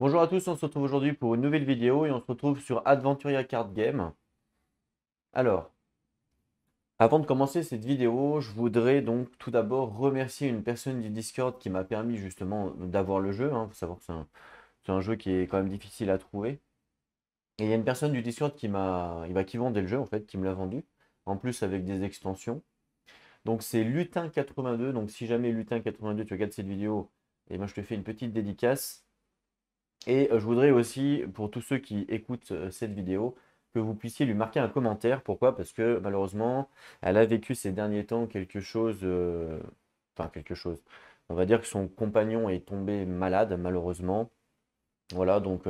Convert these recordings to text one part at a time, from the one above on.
Bonjour à tous, on se retrouve aujourd'hui pour une nouvelle vidéo et on se retrouve sur Adventuria Card Game. Alors, avant de commencer cette vidéo, je voudrais donc tout d'abord remercier une personne du Discord qui m'a permis justement d'avoir le jeu. Il faut savoir que c'est un jeu qui est quand même difficile à trouver. Et il y a une personne du Discord qui vendait le jeu en fait, qui me l'a vendu. En plus avec des extensions. Donc c'est Lutin82. Donc si jamais Lutin82 tu regardes cette vidéo, et moi je te fais une petite dédicace. Et je voudrais aussi, pour tous ceux qui écoutent cette vidéo, que vous puissiez lui marquer un commentaire. Pourquoi? Parce que malheureusement, elle a vécu ces derniers temps quelque chose, enfin quelque chose. On va dire que son compagnon est tombé malade, malheureusement. Voilà, donc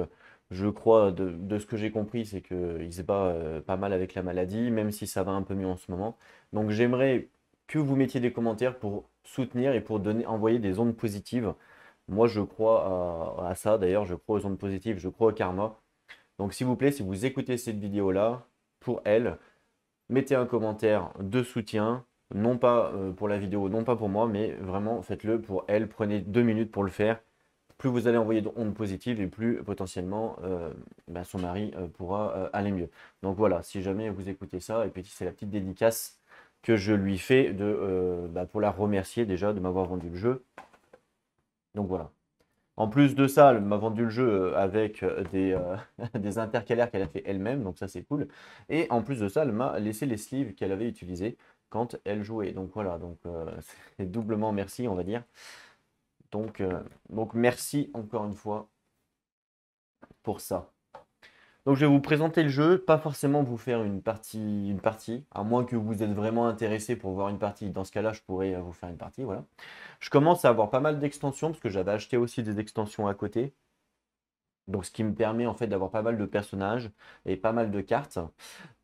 je crois, de ce que j'ai compris, c'est qu'il se bat pas mal avec la maladie, même si ça va un peu mieux en ce moment. Donc j'aimerais que vous mettiez des commentaires pour soutenir et pour envoyer des ondes positives. Moi, je crois à ça, d'ailleurs, je crois aux ondes positives, je crois au karma. Donc s'il vous plaît, si vous écoutez cette vidéo-là, pour elle, mettez un commentaire de soutien, non pas pour la vidéo, non pas pour moi, mais vraiment faites-le pour elle. Prenez 2 minutes pour le faire. Plus vous allez envoyer d'ondes positives et plus potentiellement son mari pourra aller mieux. Donc voilà, si jamais vous écoutez ça, et puis c'est la petite dédicace que je lui fais pour la remercier déjà de m'avoir vendu le jeu. Donc voilà. En plus de ça, elle m'a vendu le jeu avec des intercalaires qu'elle a fait elle-même, donc ça c'est cool. Et en plus de ça, elle m'a laissé les sleeves qu'elle avait utilisés quand elle jouait. Donc voilà, donc c'est doublement merci, on va dire. Donc merci encore une fois pour ça. Donc je vais vous présenter le jeu, pas forcément vous faire une partie, à moins que vous êtes vraiment intéressé pour voir une partie. Dans ce cas-là, je pourrais vous faire une partie, voilà. Je commence à avoir pas mal d'extensions, parce que j'avais acheté aussi des extensions à côté. Donc ce qui me permet en fait d'avoir pas mal de personnages et pas mal de cartes.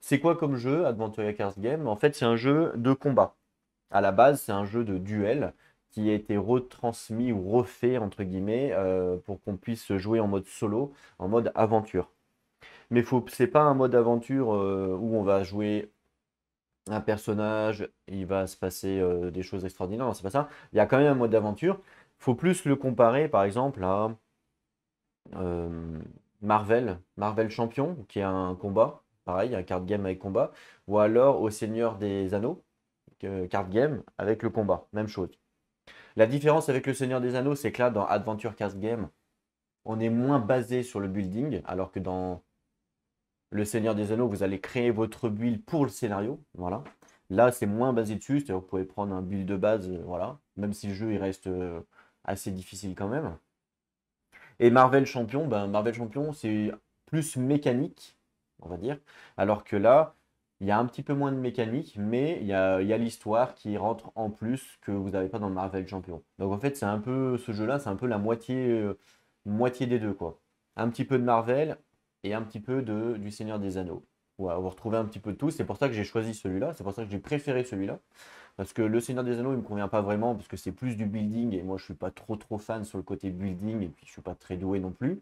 C'est quoi comme jeu, Adventuria Card Game? En fait, c'est un jeu de combat. À la base, c'est un jeu de duel qui a été retransmis ou refait, entre guillemets, pour qu'on puisse jouer en mode solo, en mode aventure. Mais c'est pas un mode aventure où on va jouer un personnage, il va se passer des choses extraordinaires. Non, c'est pas ça. Il y a quand même un mode d'aventure. Il faut plus le comparer, par exemple, à euh, Marvel Champion, qui est un combat, pareil, un card game avec combat, ou alors au Seigneur des Anneaux, card game avec le combat, même chose. La différence avec le Seigneur des Anneaux, c'est que là, dans Adventure Card Game, on est moins basé sur le building, alors que dans le Seigneur des Anneaux, vous allez créer votre build pour le scénario, voilà. Là, c'est moins basé dessus, c'est-à-dire que vous pouvez prendre un build de base, voilà, même si le jeu il reste assez difficile quand même. Et Marvel Champion, Marvel Champion, c'est plus mécanique, on va dire. Alors que là, il y a un petit peu moins de mécanique, mais il y a l'histoire qui rentre en plus que vous n'avez pas dans Marvel Champion. Donc en fait, c'est un peu ce jeu-là, c'est un peu la moitié des deux, quoi. Un petit peu de Marvel et un petit peu du Seigneur des Anneaux. Ouais, vous retrouvez un petit peu de tout. C'est pour ça que j'ai choisi celui-là. C'est pour ça que j'ai préféré celui-là. Parce que le Seigneur des Anneaux, il ne me convient pas vraiment, parce que c'est plus du building, et moi je ne suis pas trop fan sur le côté building, et puis je ne suis pas très doué non plus.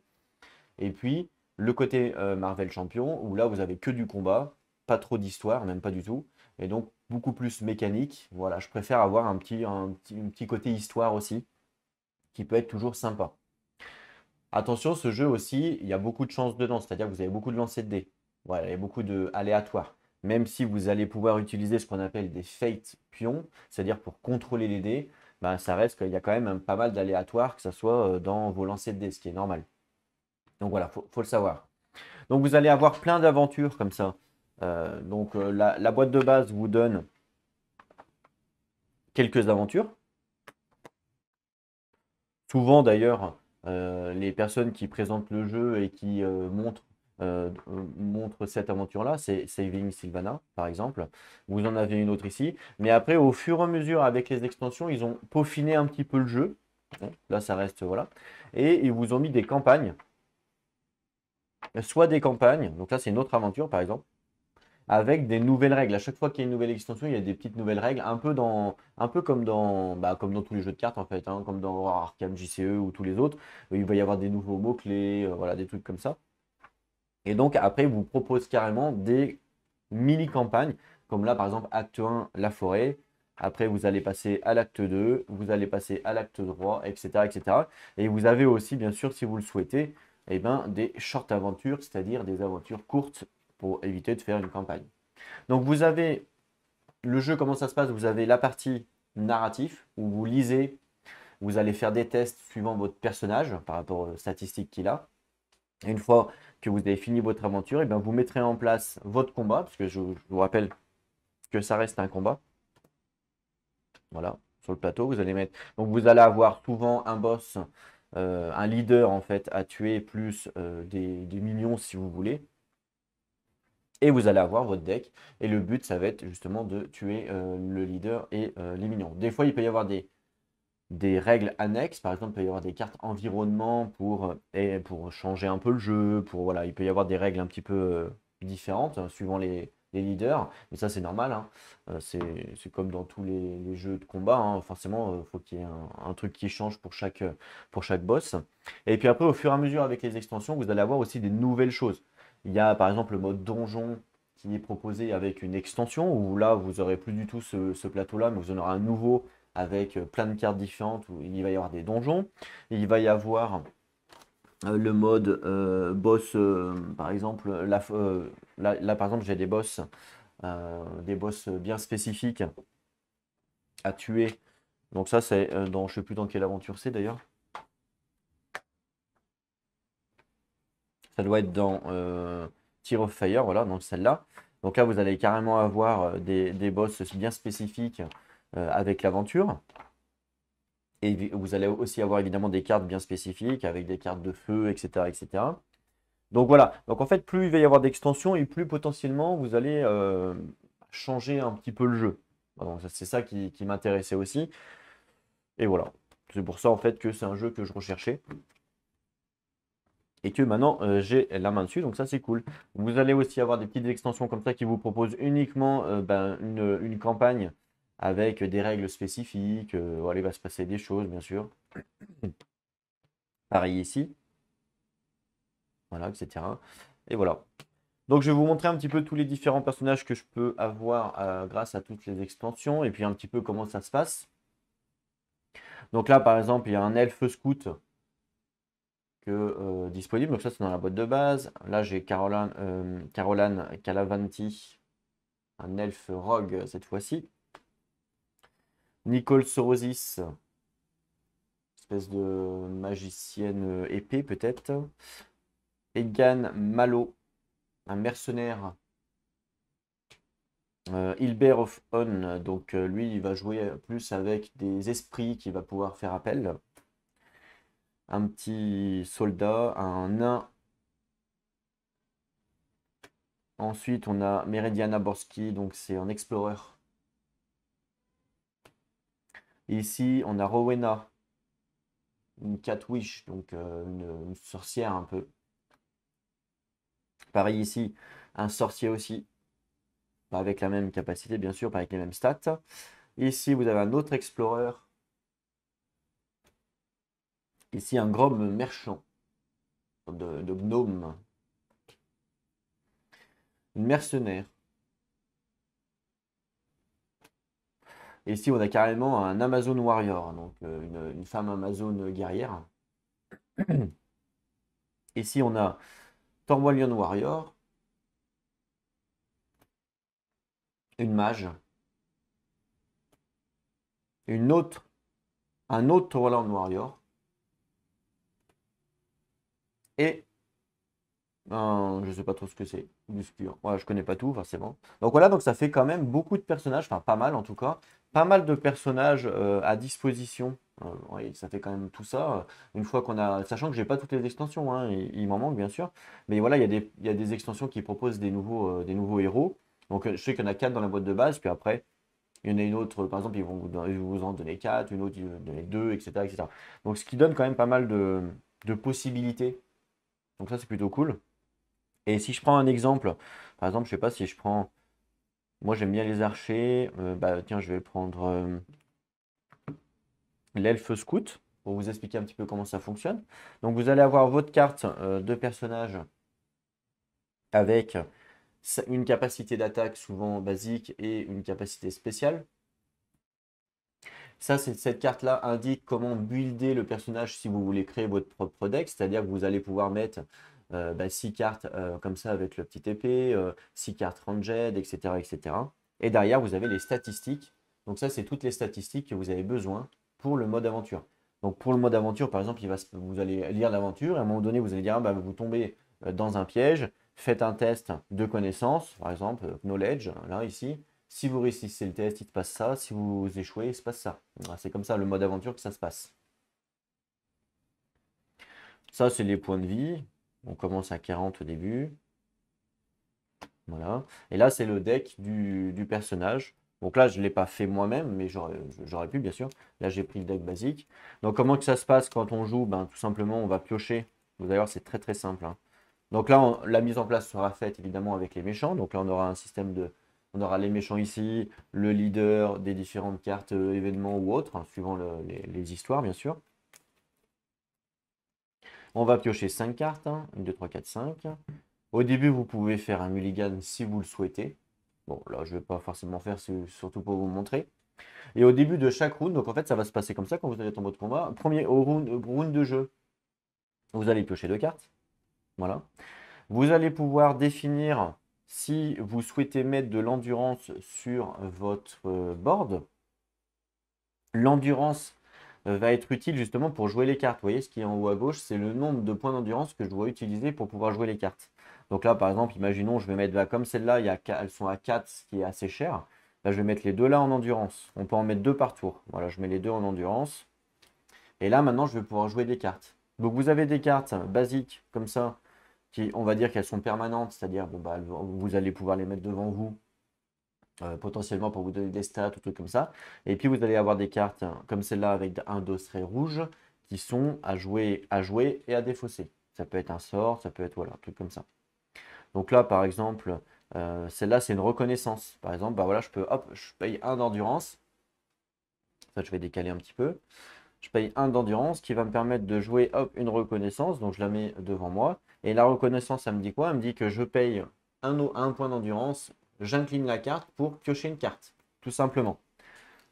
Et puis le côté Marvel Champion, où là vous avez que du combat, pas trop d'histoire, même pas du tout, et donc beaucoup plus mécanique. Voilà, je préfère avoir un petit côté histoire aussi, qui peut être toujours sympa. Attention, ce jeu aussi, il y a beaucoup de chances dedans, c'est-à-dire que vous avez beaucoup de lancers de dés. Voilà, il y a beaucoup de aléatoires. Même si vous allez pouvoir utiliser ce qu'on appelle des fate pions, c'est-à-dire pour contrôler les dés, ça reste qu'il y a quand même pas mal d'aléatoires, que ce soit dans vos lancers de dés, ce qui est normal. Donc voilà, faut le savoir. Donc vous allez avoir plein d'aventures comme ça. La boîte de base vous donne quelques aventures. Souvent d'ailleurs, les personnes qui présentent le jeu et qui montrent cette aventure-là, c'est Saving Sylvana, par exemple. Vous en avez une autre ici. Mais après, au fur et à mesure, avec les extensions, ils ont peaufiné un petit peu le jeu. Bon, là, ça reste, voilà. Et ils vous ont mis des campagnes. Soit des campagnes, donc là, c'est une autre aventure, par exemple, avec des nouvelles règles. À chaque fois qu'il y a une nouvelle extension, il y a des petites nouvelles règles, un peu comme dans tous les jeux de cartes en fait, hein, comme dans Arkham JCE ou tous les autres. Il va y avoir des nouveaux mots-clés, voilà, des trucs comme ça. Et donc après, ils vous proposent carrément des mini-campagnes, comme là par exemple acte 1, la forêt. Après, vous allez passer à l'acte 2, vous allez passer à l'acte 3, etc., etc. Et vous avez aussi, bien sûr, si vous le souhaitez, eh ben, des short aventures, c'est-à-dire des aventures courtes pour éviter de faire une campagne. Donc vous avez le jeu, comment ça se passe? Vous avez la partie narratif où vous lisez, vous allez faire des tests suivant votre personnage par rapport aux statistiques qu'il a. Et une fois que vous avez fini votre aventure, et bien vous mettrez en place votre combat, parce que je vous rappelle que ça reste un combat. Voilà, sur le plateau, vous allez mettre. Donc vous allez avoir souvent un boss, un leader en fait à tuer, plus des minions si vous voulez. Et vous allez avoir votre deck. Et le but, ça va être justement de tuer le leader et les minions. Des fois, il peut y avoir des règles annexes. Par exemple, il peut y avoir des cartes environnement pour changer un peu le jeu. Voilà, il peut y avoir des règles un petit peu différentes suivant les leaders. Mais ça, c'est normal, hein. C'est comme dans tous les jeux de combat, hein. Forcément, il faut qu'il y ait un truc qui change pour chaque boss. Et puis après, au fur et à mesure, avec les extensions, vous allez avoir aussi des nouvelles choses. Il y a par exemple le mode donjon qui est proposé avec une extension où là, vous n'aurez plus du tout ce plateau-là, mais vous en aurez un nouveau avec plein de cartes différentes où il va y avoir des donjons. Il va y avoir le mode boss, par exemple, là, par exemple, j'ai des boss bien spécifiques à tuer. Donc ça, c'est dans, je sais plus dans quelle aventure c'est d'ailleurs. Ça doit être dans Tear of Fire, voilà, donc celle-là. Donc là, vous allez carrément avoir des boss bien spécifiques avec l'aventure. Et vous allez aussi avoir évidemment des cartes bien spécifiques avec des cartes de feu, etc., etc. Donc voilà. Donc en fait, plus il va y avoir d'extensions et plus potentiellement vous allez changer un petit peu le jeu. Donc c'est ça qui m'intéressait aussi. Et voilà. C'est pour ça en fait que c'est un jeu que je recherchais. Et que maintenant j'ai la main dessus, donc ça c'est cool. Vous allez aussi avoir des petites extensions comme ça qui vous proposent uniquement une campagne avec des règles spécifiques. Voilà, il va se passer des choses, bien sûr. Pareil ici. Voilà, etc. Et voilà. Donc je vais vous montrer un petit peu tous les différents personnages que je peux avoir grâce à toutes les extensions et puis un petit peu comment ça se passe. Donc là, par exemple, il y a un elfe scout disponible. Donc ça, c'est dans la boîte de base. Là, j'ai Caroline Calavanti, un elfe rogue cette fois-ci. Nicole Sorosis, espèce de magicienne épée peut-être. Egan Malo, un mercenaire. Hilbert of On, donc lui, il va jouer plus avec des esprits qu'il va pouvoir faire appel. Un petit soldat, un nain. Ensuite, on a Meridiana Borski, donc c'est un explorer. Ici, on a Rowena, une Catwish, donc une sorcière un peu. Pareil ici, un sorcier aussi, pas avec la même capacité, bien sûr, pas avec les mêmes stats. Ici, vous avez un autre explorer. Ici, un gnome merchant, de gnome. Une mercenaire. Et ici, on a carrément un Amazon Warrior, donc une femme Amazon guerrière. Ici, on a Thorwallion Warrior, une mage, un autre Thorwallion Warrior et je ne sais pas trop ce que c'est, obscur. Ouais, je connais pas tout forcément. Donc voilà, donc ça fait quand même beaucoup de personnages, enfin pas mal en tout cas, pas mal de personnages à disposition. Ouais, ça fait quand même tout ça. Une fois qu'on a, sachant que j'ai pas toutes les extensions, hein, il m'en manque bien sûr, mais voilà, il y a des extensions qui proposent des nouveaux héros. Donc je sais qu'il y en a 4 dans la boîte de base, puis après il y en a une autre, par exemple, ils vont vous en donner 4, une autre, ils vont vous donner 2, etc., etc. Donc ce qui donne quand même pas mal de possibilités. Donc ça c'est plutôt cool. Et si je prends un exemple, par exemple, je sais pas si je prends. Moi, j'aime bien les archers. Bah, tiens, je vais prendre l'elfe scout pour vous expliquer un petit peu comment ça fonctionne. Donc, vous allez avoir votre carte de personnage avec une capacité d'attaque souvent basique et une capacité spéciale. Ça, cette carte-là indique comment builder le personnage si vous voulez créer votre propre deck. C'est-à-dire que vous allez pouvoir mettre 6 cartes comme ça avec le petit épée, 6 cartes ranged, etc., etc. Et derrière, vous avez les statistiques. Donc ça, c'est toutes les statistiques que vous avez besoin pour le mode aventure. Donc pour le mode aventure, par exemple, vous allez lire l'aventure et à un moment donné, vous allez dire, ah, bah, vous tombez dans un piège, faites un test de connaissance, par exemple, knowledge, là, ici. Si vous réussissez le test, il se passe ça. Si vous échouez, il se passe ça. Voilà, c'est comme ça le mode aventure que ça se passe. Ça, c'est les points de vie. On commence à 40 au début. Voilà. Et là, c'est le deck du personnage. Donc là, je ne l'ai pas fait moi-même, mais j'aurais pu, bien sûr. Là, j'ai pris le deck basique. Donc, comment que ça se passe quand on joue? Ben, tout simplement, on va piocher. Vous allez voir, c'est très très simple, hein. Donc là, la mise en place sera faite évidemment avec les méchants. Donc là, on aura un système de... On aura les méchants ici, le leader des différentes cartes événements ou autres, hein, suivant les histoires, bien sûr. On va piocher 5 cartes, hein, 1, 2, 3, 4, 5. Au début, vous pouvez faire un mulligan si vous le souhaitez. Bon, là, je ne vais pas forcément faire, surtout pour vous montrer. Et au début de chaque round, donc en fait, ça va se passer comme ça quand vous allez être en mode combat. Au round de jeu, vous allez piocher 2 cartes. Voilà. Vous allez pouvoir définir si vous souhaitez mettre de l'endurance sur votre board. L'endurance va être utile justement pour jouer les cartes. Vous voyez, ce qui est en haut à gauche, c'est le nombre de points d'endurance que je dois utiliser pour pouvoir jouer les cartes. Donc là, par exemple, imaginons, je vais mettre comme celle-là, elles sont à 4, ce qui est assez cher. Là, je vais mettre les deux là en endurance. On peut en mettre 2 par tour. Voilà, je mets les deux en endurance. Et là, maintenant, je vais pouvoir jouer des cartes. Donc, vous avez des cartes basiques comme ça, qui, on va dire qu'elles sont permanentes, c'est-à-dire bon, bah, vous allez pouvoir les mettre devant vous, potentiellement pour vous donner des stats ou trucs comme ça. Et puis vous allez avoir des cartes comme celle-là avec un dosseret rouge qui sont à jouer et à défausser. Ça peut être un sort, ça peut être voilà, un truc comme ça. Donc là, par exemple, celle-là, c'est une reconnaissance. Par exemple, bah voilà, je paye 1 d'endurance. Ça, je vais décaler un petit peu. Je paye 1 d'endurance qui va me permettre de jouer hop, une reconnaissance. Donc je la mets devant moi. Et la reconnaissance, ça me dit quoi? Elle me dit que je paye un point d'endurance, j'incline la carte pour piocher une carte, tout simplement.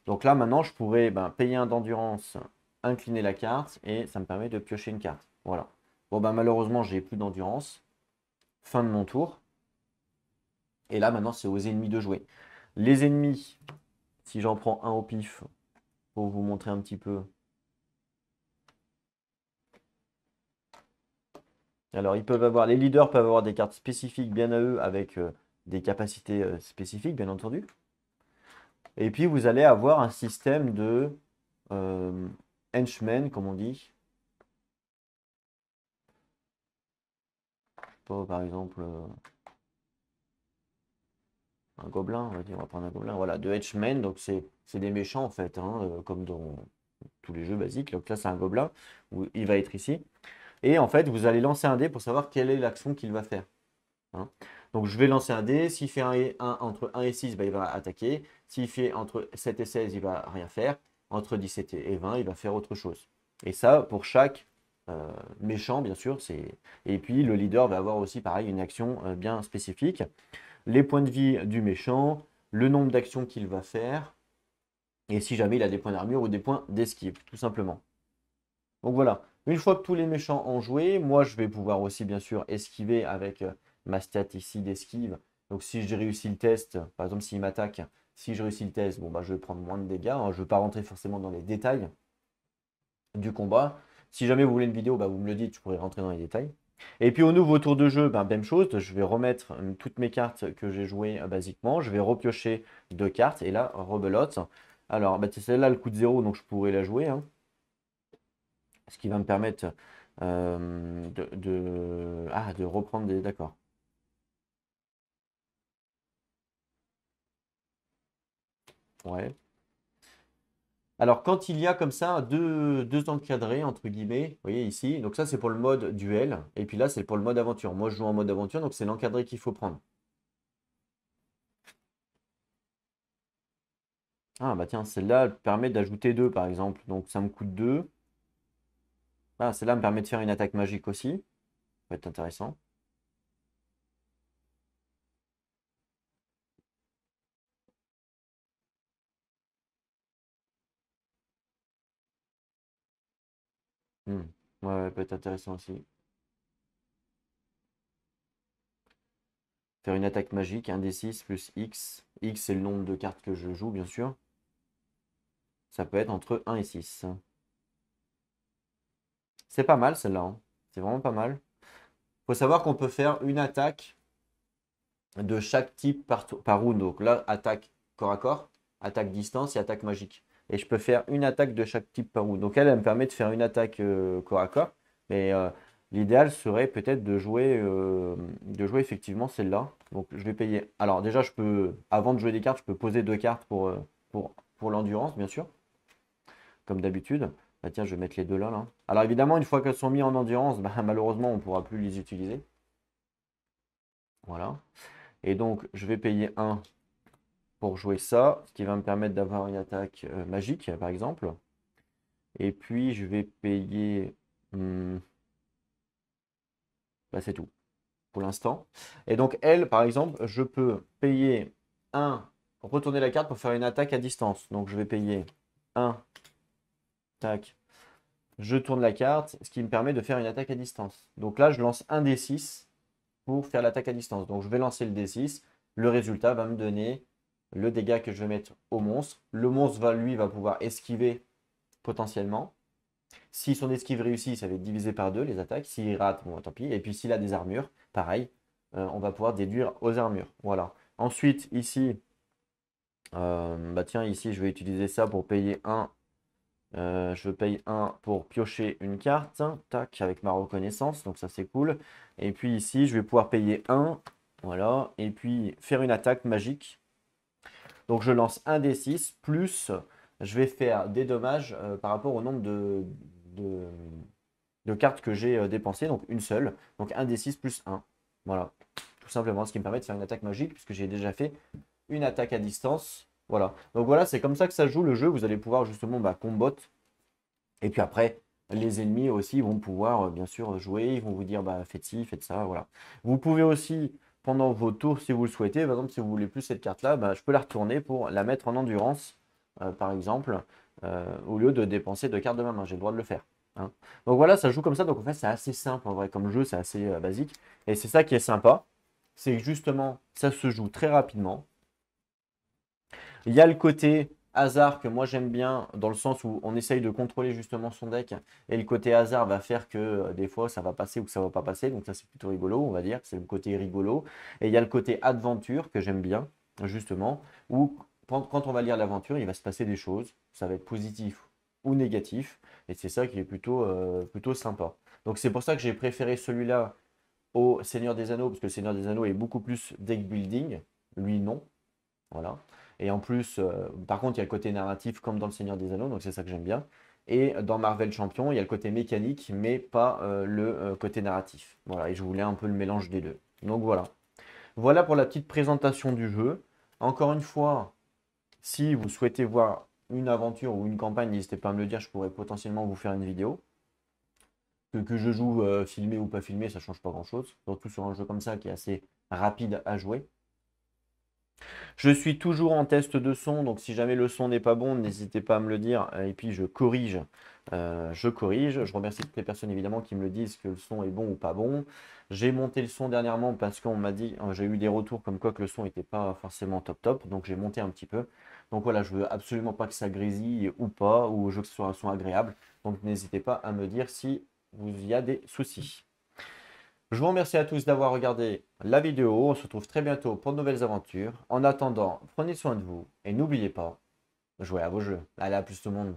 Donc là, maintenant, je pourrais payer 1 d'endurance, incliner la carte, et ça me permet de piocher une carte. Voilà. Bon, malheureusement, j'ai plus d'endurance. Fin de mon tour. Et là, maintenant, c'est aux ennemis de jouer. Les ennemis, si j'en prends un au pif, pour vous montrer un petit peu. Alors, les leaders peuvent avoir des cartes spécifiques bien à eux avec des capacités spécifiques, bien entendu. Et puis, vous allez avoir un système de henchmen, comme on dit. Par exemple, un gobelin, on va dire, on va prendre un gobelin. Voilà, de henchmen, donc c'est des méchants en fait, hein, comme dans tous les jeux basiques. Donc là, c'est un gobelin, où il va être ici. Et en fait, vous allez lancer un dé pour savoir quelle est l'action qu'il va faire, hein. Donc je vais lancer un dé, s'il fait entre 1 et 6, il va attaquer. S'il fait entre 7 et 16, il va rien faire. Entre 17 et 20, il va faire autre chose. Et ça, pour chaque méchant, bien sûr. Et puis le leader va avoir aussi, pareil, une action bien spécifique. Les points de vie du méchant, le nombre d'actions qu'il va faire, et si jamais il a des points d'armure ou des points d'esquive, tout simplement. Donc voilà, une fois que tous les méchants ont joué, moi je vais pouvoir aussi bien sûr esquiver avec ma stat ici d'esquive. Donc si j'ai réussi le test, par exemple s'il m'attaque, si je réussis le test, bon je vais prendre moins de dégâts, hein. Je ne vais pas rentrer forcément dans les détails du combat. Si jamais vous voulez une vidéo, vous me le dites, je pourrais rentrer dans les détails. Et puis au nouveau tour de jeu, même chose, je vais remettre toutes mes cartes que j'ai jouées basiquement. Je vais repiocher 2 cartes et là, rebelote. Alors, c'est celle-là le coup de 0, donc je pourrais la jouer, hein. Ce qui va me permettre de reprendre des... D'accord. Ouais. Alors, quand il y a comme ça deux encadrés, entre guillemets, vous voyez ici, donc ça c'est pour le mode duel, et puis là c'est pour le mode aventure. Moi je joue en mode aventure, donc c'est l'encadré qu'il faut prendre. Ah bah tiens, celle-là elle permet d'ajouter 2 par exemple, donc ça me coûte 2. Ah, celle-là me permet de faire une attaque magique aussi, ça peut être intéressant. Hmm. Ouais, peut être intéressant aussi. Faire une attaque magique, 1d6 plus X. X, c'est le nombre de cartes que je joue, bien sûr. Ça peut être entre 1 et 6. C'est pas mal celle-là, hein. C'est vraiment pas mal. Faut savoir qu'on peut faire une attaque de chaque type par round. Donc là, attaque corps à corps, attaque distance et attaque magique. Et je peux faire une attaque de chaque type par round. Donc elle me permet de faire une attaque corps à corps. Mais l'idéal serait peut-être de jouer effectivement celle-là. Donc je vais payer. Alors déjà, je peux, avant de jouer des cartes, je peux poser 2 cartes pour l'endurance, bien sûr, comme d'habitude. Bah tiens, je vais mettre les deux là, là. Alors évidemment, une fois qu'elles sont mises en endurance, bah, malheureusement, on ne pourra plus les utiliser. Voilà. Et donc, je vais payer 1 pour jouer ça, ce qui va me permettre d'avoir une attaque magique, par exemple. Et puis, je vais payer... bah, c'est tout, pour l'instant. Et donc, elle, par exemple, je peux payer 1 pour retourner la carte pour faire une attaque à distance. Donc, je vais payer 1, tac, je tourne la carte, ce qui me permet de faire une attaque à distance. Donc là, je lance un D6 pour faire l'attaque à distance. Donc je vais lancer le D6. Le résultat va me donner le dégât que je vais mettre au monstre. Le monstre va pouvoir esquiver potentiellement. Si son esquive réussit, ça va être divisé par 2 les attaques. S'il rate, bon, tant pis. Et puis s'il a des armures, pareil, on va pouvoir déduire aux armures. Voilà. Ensuite, ici, bah tiens, ici, je vais utiliser ça pour payer 1. Je paye 1 pour piocher une carte, tac, avec ma reconnaissance, donc ça c'est cool. Et puis ici, je vais pouvoir payer 1, voilà, et puis faire une attaque magique. Donc je lance un D6, plus je vais faire des dommages par rapport au nombre de, de cartes que j'ai dépensées, donc une seule. Donc un D6 plus 1, voilà, tout simplement, ce qui me permet de faire une attaque magique, puisque j'ai déjà fait une attaque à distance. Voilà, donc voilà, c'est comme ça que ça joue le jeu. Vous allez pouvoir justement combat. Et puis après, les ennemis aussi vont pouvoir bien sûr jouer. Ils vont vous dire bah, faites ci, faites ça. Voilà. Vous pouvez aussi, pendant vos tours, si vous le souhaitez, par exemple, si vous voulez plus cette carte-là, bah, je peux la retourner pour la mettre en endurance, par exemple, au lieu de dépenser 2 cartes de ma main. J'ai le droit de le faire, hein. Donc voilà, ça joue comme ça. Donc en fait, c'est assez simple en vrai comme jeu, c'est assez basique. Et c'est ça qui est sympa. C'est que justement, ça se joue très rapidement. Il y a le côté hasard que moi j'aime bien dans le sens où on essaye de contrôler justement son deck et le côté hasard va faire que des fois ça va passer ou que ça va pas passer. Donc ça c'est plutôt rigolo, on va dire. C'est le côté rigolo. Et il y a le côté aventure que j'aime bien justement où quand on va lire l'aventure, il va se passer des choses. Ça va être positif ou négatif. Et c'est ça qui est plutôt sympa. Donc c'est pour ça que j'ai préféré celui-là au Seigneur des Anneaux parce que le Seigneur des Anneaux est beaucoup plus deck building. Lui non. Voilà. Et en plus, par contre, il y a le côté narratif comme dans Le Seigneur des Anneaux, donc c'est ça que j'aime bien. Et dans Marvel Champion, il y a le côté mécanique, mais pas le côté narratif. Voilà, et je voulais un peu le mélange des deux. Donc voilà. Voilà pour la petite présentation du jeu. Encore une fois, si vous souhaitez voir une aventure ou une campagne, n'hésitez pas à me le dire, je pourrais potentiellement vous faire une vidéo. Que je joue filmé ou pas filmé, ça ne change pas grand-chose. Surtout sur un jeu comme ça qui est assez rapide à jouer. Je suis toujours en test de son, donc si jamais le son n'est pas bon, n'hésitez pas à me le dire. Et puis je corrige. Je remercie toutes les personnes évidemment qui me le disent que le son est bon ou pas bon. J'ai monté le son dernièrement parce qu'on m'a dit, j'ai eu des retours comme quoi que le son n'était pas forcément top top, donc j'ai monté un petit peu. Donc voilà, je veux absolument pas que ça grésille ou pas, ou je veux que ce soit un son agréable. Donc n'hésitez pas à me dire si il y a des soucis. Je vous remercie à tous d'avoir regardé la vidéo. On se retrouve très bientôt pour de nouvelles aventures. En attendant, prenez soin de vous et n'oubliez pas, jouez à vos jeux. Allez, à plus tout le monde.